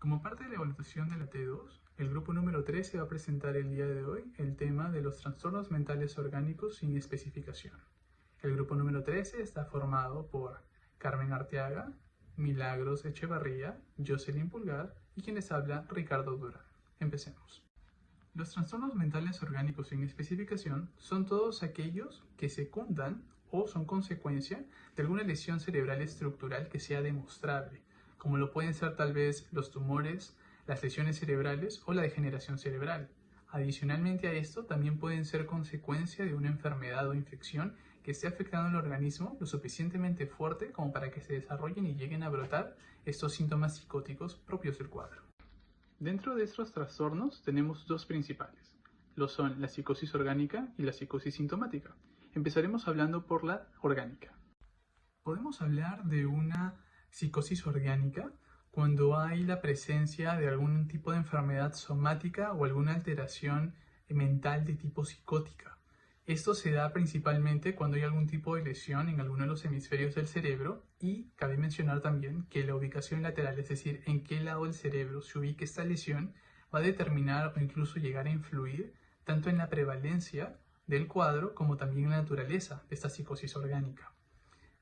Como parte de la evaluación de la T2, el grupo número 13 va a presentar el día de hoy el tema de los trastornos mentales orgánicos sin especificación. El grupo número 13 está formado por Carmen Arteaga, Milagros Echevarría, Jocelyn Pulgar y quien les habla, Ricardo Durán. Empecemos. Los trastornos mentales orgánicos sin especificación son todos aquellos que secundan o son consecuencia de alguna lesión cerebral estructural que sea demostrable, como lo pueden ser tal vez los tumores, las lesiones cerebrales o la degeneración cerebral. Adicionalmente a esto, también pueden ser consecuencia de una enfermedad o infección que esté afectando al organismo lo suficientemente fuerte como para que se desarrollen y lleguen a brotar estos síntomas psicóticos propios del cuadro. Dentro de estos trastornos tenemos dos principales, lo son la psicosis orgánica y la psicosis sintomática. Empezaremos hablando por la orgánica. Podemos hablar de una psicosis orgánica cuando hay la presencia de algún tipo de enfermedad somática o alguna alteración mental de tipo psicótica. Esto se da principalmente cuando hay algún tipo de lesión en alguno de los hemisferios del cerebro y cabe mencionar también que la ubicación lateral, es decir, en qué lado del cerebro se ubique esta lesión, va a determinar o incluso llegar a influir tanto en la prevalencia del cuadro como también en la naturaleza de esta psicosis orgánica.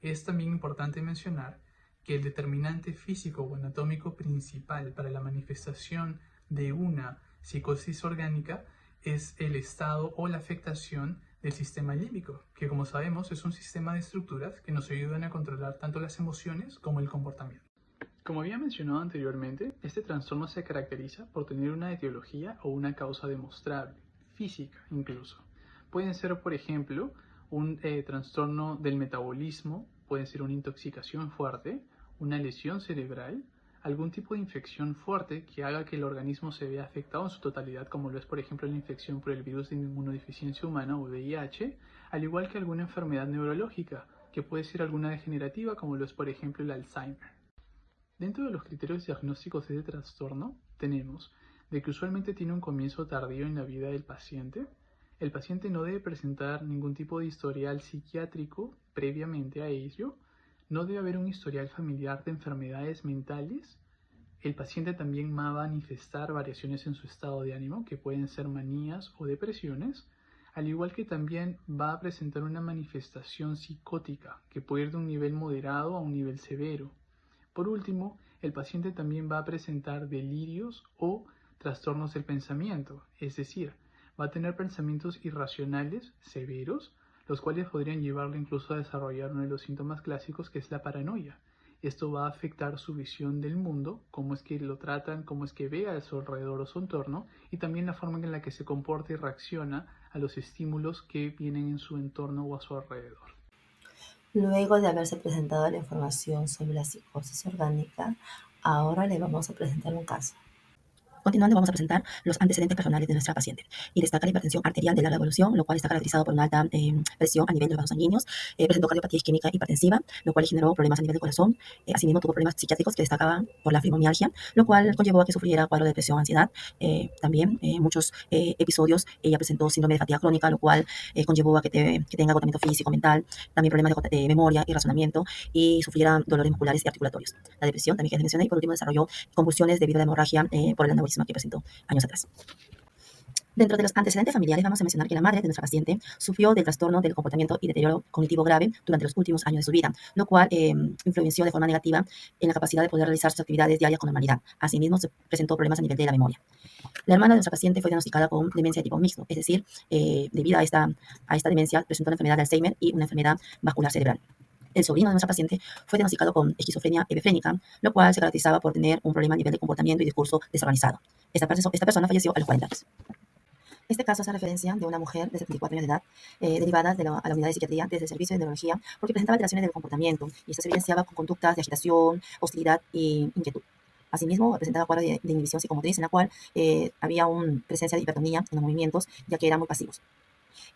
Es también importante mencionar que el determinante físico o anatómico principal para la manifestación de una psicosis orgánica es el estado o la afectación del sistema límbico, que como sabemos es un sistema de estructuras que nos ayudan a controlar tanto las emociones como el comportamiento. Como había mencionado anteriormente, este trastorno se caracteriza por tener una etiología o una causa demostrable, física incluso. Pueden ser, por ejemplo, un trastorno del metabolismo, puede ser una intoxicación fuerte, una lesión cerebral, algún tipo de infección fuerte que haga que el organismo se vea afectado en su totalidad, como lo es por ejemplo la infección por el virus de inmunodeficiencia humana o VIH, al igual que alguna enfermedad neurológica, que puede ser alguna degenerativa, como lo es por ejemplo el Alzheimer. Dentro de los criterios diagnósticos de este trastorno tenemos de que usualmente tiene un comienzo tardío en la vida del paciente. El paciente no debe presentar ningún tipo de historial psiquiátrico previamente a ello. No debe haber un historial familiar de enfermedades mentales. El paciente también va a manifestar variaciones en su estado de ánimo, que pueden ser manías o depresiones, al igual que también va a presentar una manifestación psicótica, que puede ir de un nivel moderado a un nivel severo. Por último, el paciente también va a presentar delirios o trastornos del pensamiento, es decir, va a tener pensamientos irracionales severos, los cuales podrían llevarlo incluso a desarrollar uno de los síntomas clásicos, que es la paranoia. Esto va a afectar su visión del mundo, cómo es que lo tratan, cómo es que ve a su alrededor o su entorno, y también la forma en la que se comporta y reacciona a los estímulos que vienen en su entorno o a su alrededor. Luego de haberse presentado la información sobre la psicosis orgánica, ahora le vamos a presentar un caso. Continuando, vamos a presentar los antecedentes personales de nuestra paciente y destacar la hipertensión arterial de larga evolución, lo cual está caracterizado por una alta presión a nivel de los vasos sanguíneos. Presentó cardiopatía isquémica hipertensiva, lo cual generó problemas a nivel del corazón. Asimismo, tuvo problemas psiquiátricos que destacaban por la fibromialgia, lo cual conllevó a que sufriera cuadro de depresión, ansiedad. También muchos episodios, ella presentó síndrome de fatiga crónica, lo cual conllevó a que tenga agotamiento físico, mental, también problemas de memoria y razonamiento, y sufriera dolores musculares y articulatorios. La depresión también que les mencioné, y por último desarrolló convulsiones debido a la hemorragia por el aneurisma que presentó años atrás. Dentro de los antecedentes familiares vamos a mencionar que la madre de nuestra paciente sufrió del trastorno del comportamiento y deterioro cognitivo grave durante los últimos años de su vida, lo cual influenció de forma negativa en la capacidad de poder realizar sus actividades diarias con normalidad. Asimismo, se presentó problemas a nivel de la memoria. La hermana de nuestra paciente fue diagnosticada con demencia de tipo mixto, es decir, debido a esta demencia presentó una enfermedad de Alzheimer y una enfermedad vascular cerebral. El sobrino de nuestra paciente fue diagnosticado con esquizofrenia hebefrénica, lo cual se caracterizaba por tener un problema a nivel de comportamiento y discurso desorganizado. Esta persona falleció a los 40 años. Este caso hace referencia de una mujer de 74 años de edad, derivada a la unidad de psiquiatría desde el servicio de neurología, porque presentaba alteraciones del comportamiento y esto se evidenciaba con conductas de agitación, hostilidad e inquietud. Asimismo, presentaba cuadro de inhibición psicomotriz, en la cual había una presencia de hipertonía en los movimientos, ya que eran muy pasivos.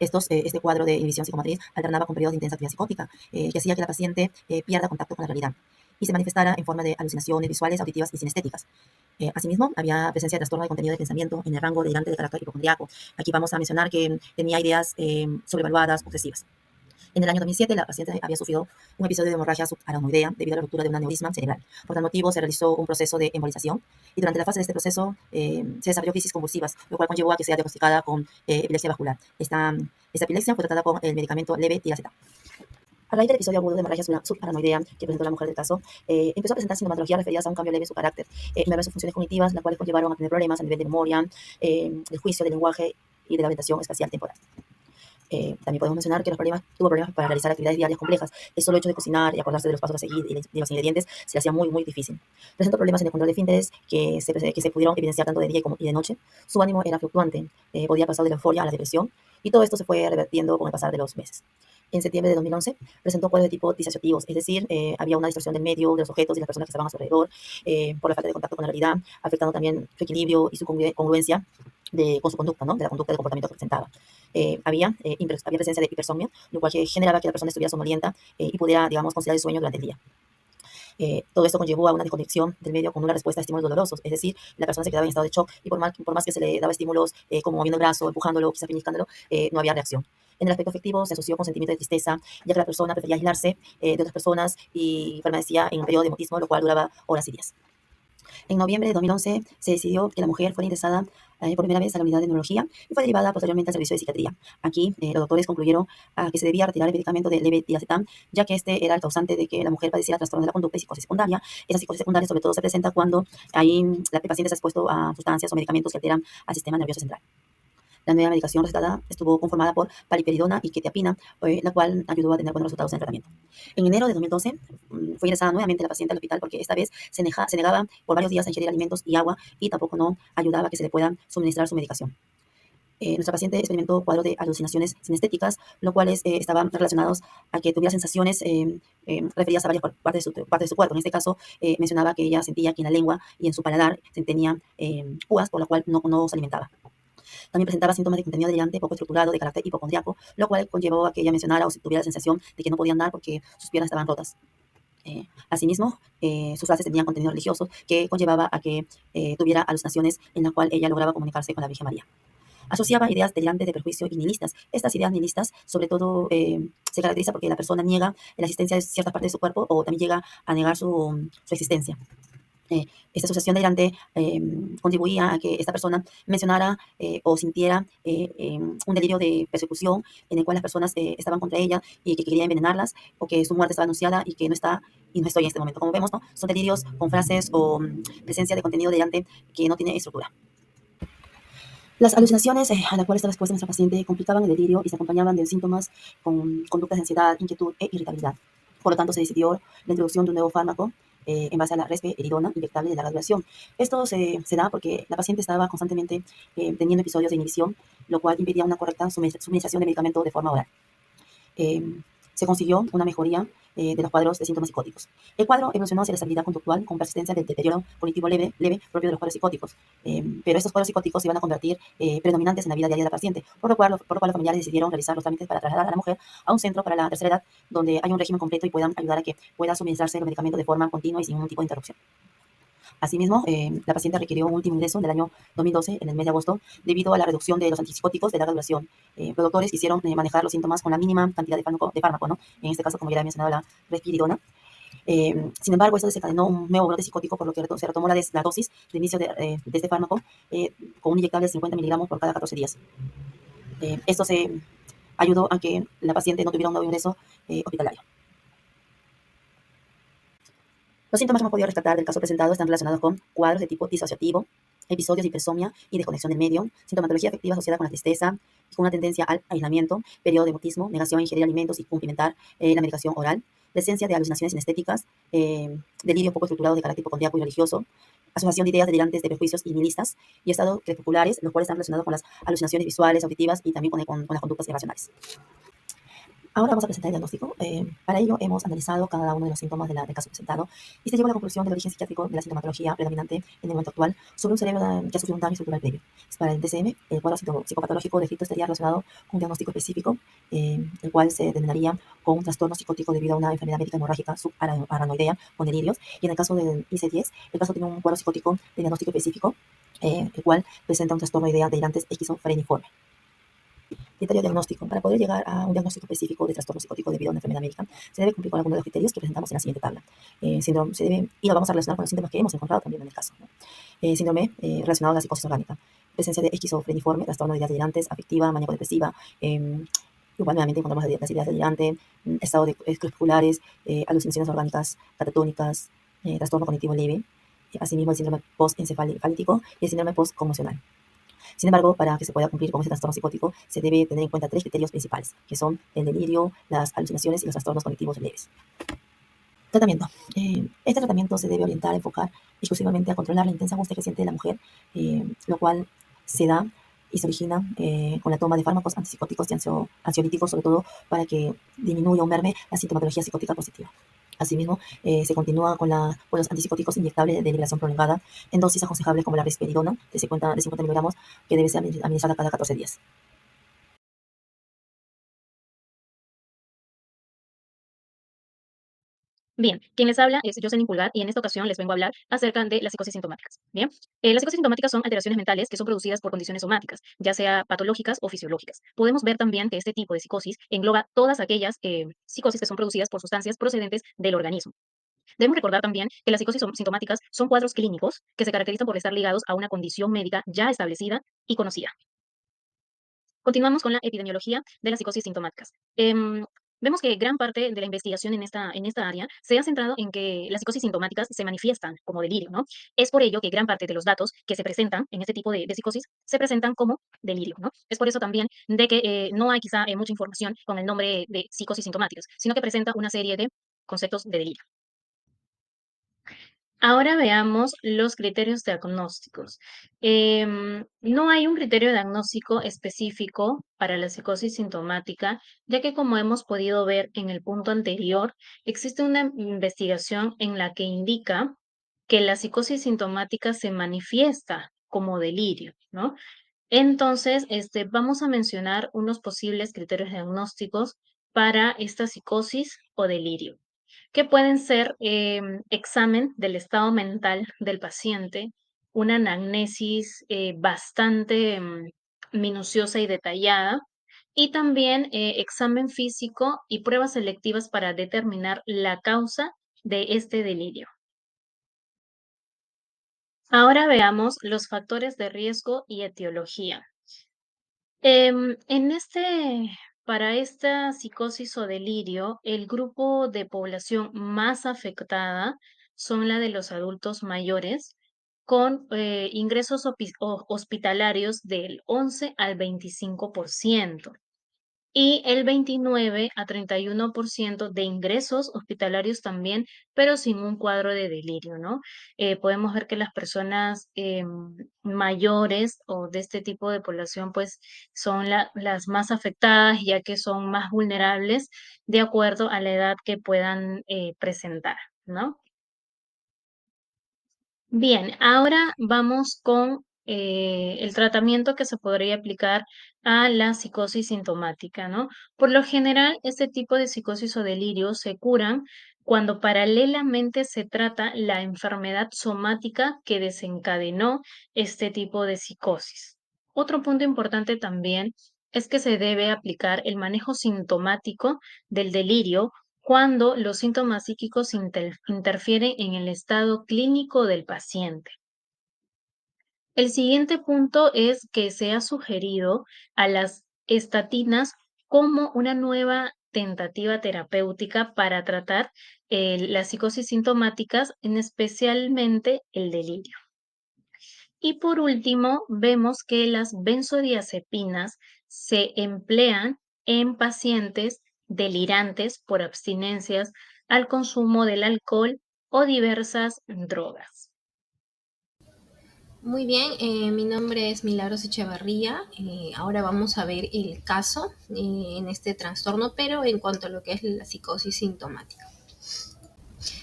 Este cuadro de inhibición psicomotriz alternaba con periodos de intensa actividad psicótica, que hacía que la paciente pierda contacto con la realidad y se manifestara en forma de alucinaciones visuales, auditivas y sinestéticas. Asimismo, había presencia de trastorno de contenido de pensamiento en el rango delirante de carácter hipocondriaco. Aquí vamos a mencionar que tenía ideas sobrevaluadas, obsesivas. En el año 2007, la paciente había sufrido un episodio de hemorragia subaracnoidea debido a la ruptura de un aneurisma cerebral. Por tal motivo, se realizó un proceso de embolización y durante la fase de este proceso se desarrolló crisis convulsivas, lo cual conllevó a que sea diagnosticada con epilepsia vascular. Esta epilepsia fue tratada con el medicamento levetiracetam. A raíz del episodio agudo de hemorragia subaracnoidea que presentó la mujer del caso, empezó a presentar sintomatologías referidas a un cambio leve de su carácter, mejorar sus funciones cognitivas, las cuales conllevaron a tener problemas a nivel de memoria, del juicio, del lenguaje y de la orientación espacial temporal. También podemos mencionar que tuvo problemas para realizar actividades diarias complejas. El solo hecho de cocinar y acordarse de los pasos a seguir y de los ingredientes se le hacía muy, muy difícil. Presentó problemas en el control de esfínteres que se pudieron evidenciar tanto de día y de noche. Su ánimo era fluctuante, podía pasar de la euforia a la depresión, y todo esto se fue revertiendo con el pasar de los meses. En septiembre de 2011 presentó cuadros de tipo disociativos, es decir, había una distorsión del medio, de los objetos y las personas que estaban a su alrededor, por la falta de contacto con la realidad, afectando también su equilibrio y su congruencia con su conducta, ¿no? De la conducta del comportamiento que presentaba. Había presencia de hipersomnia, lo cual generaba que la persona estuviera somnolienta y pudiera, digamos, conciliar el sueño durante el día. Todo esto conllevó a una desconexión del medio con una respuesta a estímulos dolorosos, es decir, la persona se quedaba en estado de shock y por más que se le daba estímulos como moviendo el brazo, empujándolo, quizás pellizcándolo, no había reacción. En el aspecto afectivo se asoció con sentimiento de tristeza, ya que la persona prefería aislarse de otras personas y permanecía en un periodo de mutismo, lo cual duraba horas y días. En noviembre de 2011 se decidió que la mujer fuera ingresada por primera vez a la unidad de neurología y fue derivada posteriormente al servicio de psiquiatría. Aquí los doctores concluyeron que se debía retirar el medicamento de levetiracetam, ya que este era el causante de que la mujer padeciera trastorno de la conducta y psicosis secundaria. Esa psicosis secundaria sobre todo se presenta cuando la paciente se ha expuesto a sustancias o medicamentos que alteran al sistema nervioso central. La nueva medicación recetada estuvo conformada por paliperidona y quetiapina, la cual ayudó a tener buenos resultados en el tratamiento. En enero de 2012 fue ingresada nuevamente la paciente al hospital porque esta vez se negaba por varios días a ingerir alimentos y agua y tampoco no ayudaba a que se le pueda suministrar su medicación. Nuestra paciente experimentó cuadros de alucinaciones sinestéticas, los cuales estaban relacionados a que tuviera sensaciones referidas a varias partes de su cuerpo. En este caso, mencionaba que ella sentía que en la lengua y en su paladar se tenía púas, por la cual no se alimentaba. También presentaba síntomas de contenido delirante poco estructurado de carácter hipocondriaco, lo cual conllevó a que ella mencionara o tuviera la sensación de que no podía andar porque sus piernas estaban rotas. Asimismo, sus frases tenían contenido religioso que conllevaba a que tuviera alucinaciones en las cuales ella lograba comunicarse con la Virgen María. Asociaba ideas delirantes de perjuicio y nihilistas. Estas ideas nihilistas, sobre todo, se caracteriza porque la persona niega la existencia de ciertas partes de su cuerpo o también llega a negar su existencia. Esta asociación delirante contribuía a que esta persona mencionara o sintiera un delirio de persecución en el cual las personas estaban contra ella y que querían envenenarlas o que su muerte estaba anunciada y que no está y no estoy en este momento. Como vemos, ¿no? Son delirios con frases o presencia de contenido delirante que no tiene estructura. Las alucinaciones a las cuales estaba expuesta nuestra paciente complicaban el delirio y se acompañaban de síntomas con conductas de ansiedad, inquietud e irritabilidad. Por lo tanto, se decidió la introducción de un nuevo fármaco en base a la risperidona inyectable de larga duración. Esto se da porque la paciente estaba constantemente teniendo episodios de inhibición, lo cual impedía una correcta suministración de medicamento de forma oral. Se consiguió una mejoría de los cuadros de síntomas psicóticos. El cuadro evolucionó hacia la estabilidad conductual con persistencia del deterioro cognitivo leve propio de los cuadros psicóticos, pero estos cuadros psicóticos se iban a convertir predominantes en la vida diaria de la paciente, por lo cual los familiares decidieron realizar los trámites para trasladar a la mujer a un centro para la tercera edad donde hay un régimen completo y puedan ayudar a que pueda suministrarse los medicamentos de forma continua y sin ningún tipo de interrupción. Asimismo, la paciente requirió un último ingreso en el año 2012, en el mes de agosto, debido a la reducción de los antipsicóticos de larga duración. Los doctores quisieron manejar los síntomas con la mínima cantidad de fármaco, ¿no? En este caso, como ya he mencionado, la risperidona. Sin embargo, esto desencadenó un nuevo brote psicótico, por lo que se retomó la dosis de inicio de este fármaco con un inyectable de 50 miligramos por cada 14 días. Esto se ayudó a que la paciente no tuviera un nuevo ingreso hospitalario. Los síntomas que hemos podido rescatar del caso presentado están relacionados con cuadros de tipo disociativo, episodios de hipersomnia y desconexión del medio, sintomatología afectiva asociada con la tristeza, con una tendencia al aislamiento, periodo de mutismo, negación a ingerir alimentos y cumplimentar la medicación oral, presencia de alucinaciones sinestéticas, delirio poco estructurado de carácter hipocondriaco y religioso, asociación de ideas delirantes de prejuicios y nihilistas y estados crepusculares, los cuales están relacionados con las alucinaciones visuales, auditivas y también con las conductas irracionales. Ahora vamos a presentar el diagnóstico. Para ello hemos analizado cada uno de los síntomas del caso presentado y se llegó a la conclusión del origen psiquiátrico de la sintomatología predominante en el momento actual sobre un cerebro que ha sufrido un daño estructural previo. Para el DSM, el cuadro psicopatológico descrito estaría relacionado con un diagnóstico específico, el cual se denominaría con un trastorno psicótico debido a una enfermedad médica hemorrágica subaracnoidea con delirios. Y en el caso del IC10, el caso tiene un cuadro psicótico de diagnóstico específico, el cual presenta un trastorno de idea delirantes esquizofreniforme. Criterio diagnóstico. Para poder llegar a un diagnóstico específico de trastorno psicótico debido a una enfermedad médica, se debe cumplir con algunos de los criterios que presentamos en la siguiente tabla. Síndrome, y lo vamos a relacionar con los síntomas que hemos encontrado también en el caso, ¿no? Síndrome relacionado a la psicosis orgánica. Presencia de esquizofreniforme, trastorno de ideas delirantes, afectiva, maníaco-depresiva. Igual nuevamente encontramos las ideas delirantes, estado de crepusculares, alucinaciones orgánicas, catatónicas, trastorno cognitivo leve. Asimismo, el síndrome postencefalítico y el síndrome postconmocional. Sin embargo, para que se pueda cumplir con este trastorno psicótico, se debe tener en cuenta 3 criterios principales, que son el delirio, las alucinaciones y los trastornos cognitivos leves. Tratamiento. Este tratamiento se debe orientar, enfocar exclusivamente a controlar la intensa angustia que siente la mujer, lo cual se da y se origina con la toma de fármacos antipsicóticos y ansiolíticos, sobre todo para que disminuya o merme la sintomatología psicótica positiva. Asimismo, se continúa con los antipsicóticos inyectables de liberación prolongada en dosis aconsejables como la risperidona de 50 miligramos, que debe ser administrada cada 14 días. Bien, quien les habla es Jocelyn Pulgar y en esta ocasión les vengo a hablar acerca de las psicosis sintomáticas. Bien, las psicosis sintomáticas son alteraciones mentales que son producidas por condiciones somáticas, ya sea patológicas o fisiológicas. Podemos ver también que este tipo de psicosis engloba todas aquellas psicosis que son producidas por sustancias procedentes del organismo. Debemos recordar también que las psicosis sintomáticas son cuadros clínicos que se caracterizan por estar ligados a una condición médica ya establecida y conocida. Continuamos con la epidemiología de las psicosis sintomáticas. Vemos que gran parte de la investigación en esta área se ha centrado en que las psicosis sintomáticas se manifiestan como delirio, ¿no? Es por ello que gran parte de los datos que se presentan en este tipo de psicosis se presentan como delirio, ¿no? Es por eso también de que no hay quizá mucha información con el nombre de psicosis sintomáticas, sino que presenta una serie de conceptos de delirio. Ahora veamos los criterios diagnósticos. No hay un criterio diagnóstico específico para la psicosis sintomática, ya que como hemos podido ver en el punto anterior, existe una investigación en la que indica que la psicosis sintomática se manifiesta como delirio, ¿no? Entonces, vamos a mencionar unos posibles criterios diagnósticos para esta psicosis o delirio que pueden ser examen del estado mental del paciente, una anamnesis bastante minuciosa y detallada, y también examen físico y pruebas selectivas para determinar la causa de este delirio. Ahora veamos los factores de riesgo y etiología. Em, en este, para esta psicosis o delirio, el grupo de población más afectada son la de los adultos mayores, con ingresos hospitalarios del 11 al 25% y el 29 a 31% de ingresos hospitalarios también, pero sin un cuadro de delirio, ¿no? Podemos ver que las personas mayores o de este tipo de población, pues, son las más afectadas, ya que son más vulnerables de acuerdo a la edad que puedan presentar, ¿no? Bien, ahora vamos con el tratamiento que se podría aplicar a la psicosis sintomática, ¿no? Por lo general, este tipo de psicosis o delirio se curan cuando paralelamente se trata la enfermedad somática que desencadenó este tipo de psicosis. Otro punto importante también es que se debe aplicar el manejo sintomático del delirio cuando los síntomas psíquicos interfieren en el estado clínico del paciente. El siguiente punto es que se ha sugerido a las estatinas como una nueva tentativa terapéutica para tratar las psicosis sintomáticas, en especialmente el delirio. Y por último, vemos que las benzodiazepinas se emplean en pacientes delirantes por abstinencias al consumo del alcohol o diversas drogas. Muy bien, mi nombre es Milagros Echevarría. Ahora vamos a ver el caso en este trastorno, pero en cuanto a lo que es la psicosis sintomática.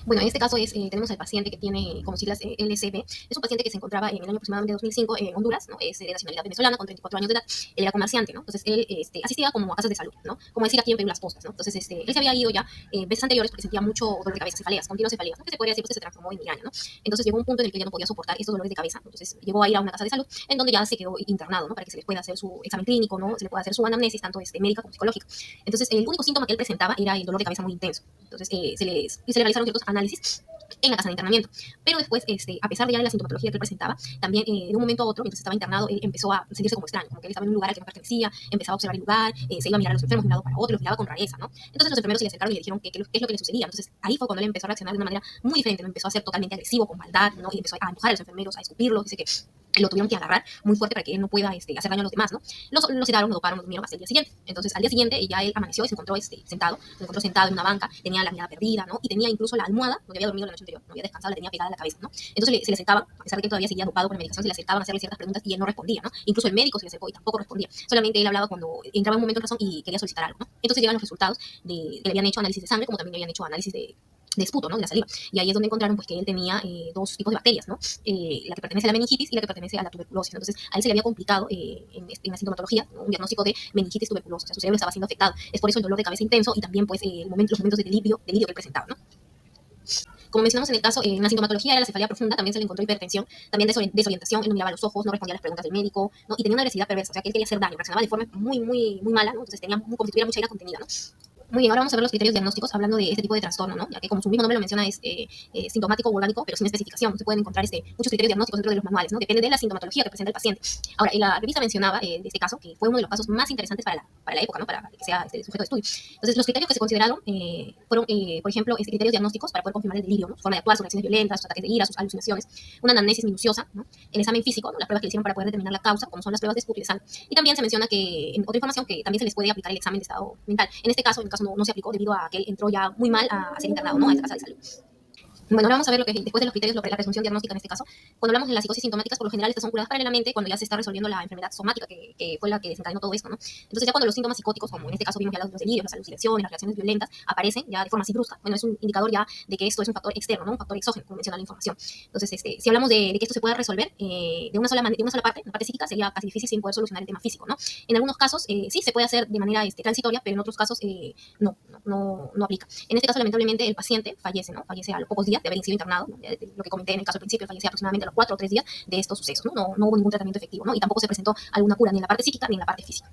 Bueno, en este caso tenemos al paciente que tiene como siglas LCB. Es un paciente que se encontraba en el año aproximadamente 2005 en Honduras, ¿no? Es de nacionalidad venezolana, con 34 años de edad. Él era comerciante, ¿no? Entonces, él asistía como a casas de salud, ¿no? Como decir aquí en Perú las postas, ¿no? Entonces, él se había ido ya veces anteriores porque sentía mucho dolor de cabeza, cefaleas, continuas cefaleas, ¿no? Que se podría decir, pues se transformó en migraña, ¿no? Entonces, llegó un punto en el que ya no podía soportar estos dolores de cabeza. Entonces, llegó a ir a una casa de salud en donde ya se quedó internado, ¿no? Para que se le pueda hacer su examen clínico, ¿no? Se le pueda hacer su anamnesis, tanto médica como psicológica. Entonces, el único síntoma que él presentaba era el dolor de cabeza muy intenso. Entonces, se le realizaron ciertos análisis en la casa de internamiento. Pero después, a pesar de ya de la sintomatología que él presentaba, también de un momento a otro, mientras estaba internado, él empezó a sentirse como extraño, como que él estaba en un lugar al que no pertenecía, empezaba a observar el lugar, se iba a mirar a los enfermos de un lado para otro, los miraba con rareza, ¿no? Entonces los enfermeros se le acercaron y le dijeron qué es lo que le sucedía. Entonces ahí fue cuando él empezó a reaccionar de una manera muy diferente, ¿no? Empezó a ser totalmente agresivo, con maldad, ¿no? Y empezó a empujar a los enfermeros, a escupirlos, dice que lo tuvieron que agarrar muy fuerte para que él no pueda hacer daño a los demás, ¿no? Lo sedaron, lo doparon, lo durmieron hasta el día siguiente. Entonces, al día siguiente, ya él amaneció y se encontró sentado en una banca, tenía la mirada perdida, ¿no? Y tenía incluso la almohada donde había dormido la noche anterior, no había descansado, la tenía pegada a la cabeza, ¿no? Entonces se le acercaban, a pesar de que él todavía seguía dopado con la medicación, se le acercaban a hacerle ciertas preguntas y él no respondía, ¿no? Incluso el médico se le acercó y tampoco respondía. Solamente él hablaba cuando entraba en un momento de razón y quería solicitar algo, ¿no? Entonces llegan los resultados que le habían hecho análisis de sangre, como también le habían hecho análisis de esputo, ¿no? De la saliva. Y ahí es donde encontraron pues que él tenía dos tipos de bacterias, ¿no? La que pertenece a la meningitis y la que pertenece a la tuberculosis. Entonces, a él se le había complicado en la sintomatología, ¿no? Un diagnóstico de meningitis tuberculosa. O sea, su cerebro estaba siendo afectado. Es por eso el dolor de cabeza intenso y también pues los momentos de delirio que él presentaba, ¿no? Como mencionamos en el caso, en la sintomatología era la cefalea profunda, también se le encontró hipertensión, también desorientación, él no miraba los ojos, no respondía a las preguntas del médico, ¿no? Y tenía una agresividad perversa, o sea, que él quería hacer daño, reaccionaba de forma muy, muy, muy mala, ¿no? Entonces tenía como si tuviera mucha ira contenida, ¿no? Muy bien, ahora vamos a ver los criterios diagnósticos hablando de este tipo de trastorno, ¿no? Ya que como su mismo nombre lo menciona es sintomático o orgánico, pero sin especificación. Se pueden encontrar muchos criterios diagnósticos dentro de los manuales, ¿no? Depende de la sintomatología que presenta el paciente. Ahora, la revista mencionaba de este caso que fue uno de los casos más interesantes para la época, ¿no? Para que sea sujeto de estudio. Entonces, los criterios que se consideraron fueron, por ejemplo, criterios diagnósticos para poder confirmar el delirio, ¿no? Su forma de actuar, sus reacciones violentas, sus ataques de ira, sus alucinaciones, una anamnesis minuciosa, ¿no? El examen físico, ¿no? Las pruebas que le hicieron para poder determinar la causa, como son las pruebas de esputo y de sangre. Y también se menciona que, en otra información, que también se les puede aplicar el examen de estado mental. En este caso no se aplicó debido a que él entró ya muy mal a ser internado, ¿no? A esta casa de salud. Bueno, ahora vamos a ver lo que después de los criterios, la presunción diagnóstica en este caso. Cuando hablamos de las psicosis sintomáticas, por lo general estas son curadas paralelamente cuando ya se está resolviendo la enfermedad somática que fue la que desencadenó todo esto, ¿no? Entonces ya cuando los síntomas psicóticos, como en este caso vimos ya los delirios, las alucinaciones, las reacciones violentas, aparecen ya de forma así brusca, bueno, es un indicador ya de que esto es un factor externo, ¿no? Un factor exógeno, como menciona la información. Entonces, si hablamos de que esto se pueda resolver de una sola parte, la parte psíquica, sería casi difícil sin poder solucionar el tema físico, ¿no? En algunos casos sí se puede hacer de manera transitoria, pero en otros casos no aplica. En este caso, lamentablemente, el paciente fallece, ¿no? Fallece a los pocos días de haber sido internado, ¿no? Lo que comenté en el caso al principio, fallecía aproximadamente a los 4 o 3 días de estos sucesos, ¿no? No hubo ningún tratamiento efectivo, ¿no? Y tampoco se presentó alguna cura ni en la parte psíquica ni en la parte física.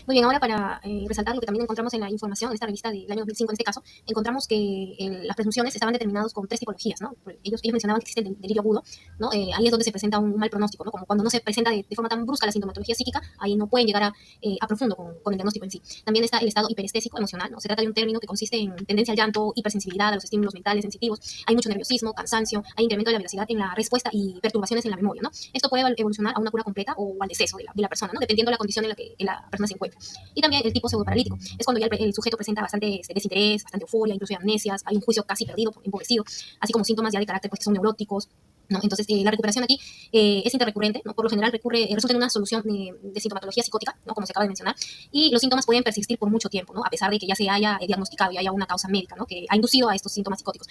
Muy bien, ahora para resaltar lo que también encontramos en la información de esta revista del año 2005, en este caso, encontramos que las presunciones estaban determinadas con 3 tipologías, ¿no? Ellos mencionaban que existe el delirio agudo, ¿no? Ahí es donde se presenta un mal pronóstico, ¿no? Como cuando no se presenta de forma tan brusca la sintomatología psíquica, ahí no pueden llegar a profundo con el diagnóstico en sí. También está el estado hiperestésico emocional, ¿no? Se trata de un término que consiste en tendencia al llanto, hipersensibilidad a los estímulos mentales sensitivos, hay mucho nerviosismo, cansancio, hay incremento de la velocidad en la respuesta y perturbaciones en la memoria, ¿no? Esto puede evolucionar a una cura completa o al deceso de la persona, ¿no? Dependiendo de la condición en la que la persona se encuentra. Y también el tipo pseudoparalítico. Es cuando ya el sujeto presenta bastante desinterés, bastante euforia, incluso hay amnesias, hay un juicio casi perdido, empobrecido, así como síntomas ya de carácter pues, que son neuróticos, ¿no? Entonces, la recuperación aquí es interrecurrente, ¿no? Por lo general resulta en una solución de sintomatología psicótica, ¿no? Como se acaba de mencionar, y los síntomas pueden persistir por mucho tiempo, ¿no? A pesar de que ya se haya diagnosticado y haya una causa médica, ¿no? Que ha inducido a estos síntomas psicóticos.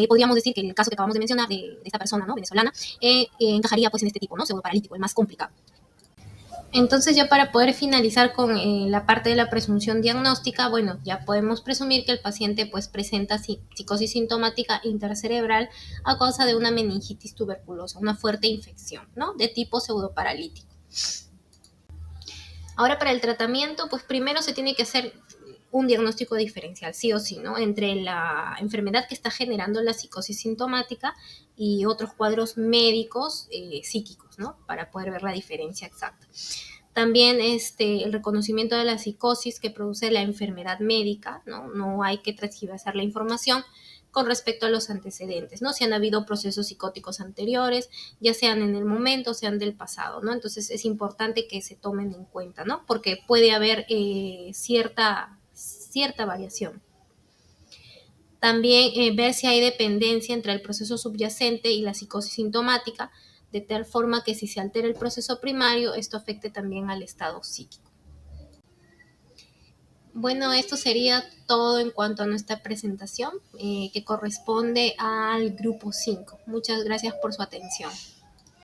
Podríamos decir que el caso que acabamos de mencionar de esta persona, ¿no? Venezolana, encajaría pues en este tipo, ¿no? Pseudoparalítico, el más complicado. Entonces ya para poder finalizar con la parte de la presunción diagnóstica, bueno, ya podemos presumir que el paciente pues presenta psicosis sintomática intercerebral a causa de una meningitis tuberculosa, una fuerte infección, ¿no? De tipo pseudoparalítico. Ahora para el tratamiento, pues primero se tiene que hacer un diagnóstico diferencial, sí o sí, ¿no? Entre la enfermedad que está generando la psicosis sintomática y otros cuadros médicos psíquicos, ¿no? Para poder ver la diferencia exacta. También el reconocimiento de la psicosis que produce la enfermedad médica, ¿no? No hay que transgiversar la información con respecto a los antecedentes, ¿no? Si han habido procesos psicóticos anteriores, ya sean en el momento, sean del pasado, ¿no? Entonces es importante que se tomen en cuenta, ¿no? Porque puede haber cierta variación. También ver si hay dependencia entre el proceso subyacente y la psicosis sintomática, de tal forma que si se altera el proceso primario, esto afecte también al estado psíquico. Bueno, esto sería todo en cuanto a nuestra presentación, que corresponde al grupo 5. Muchas gracias por su atención.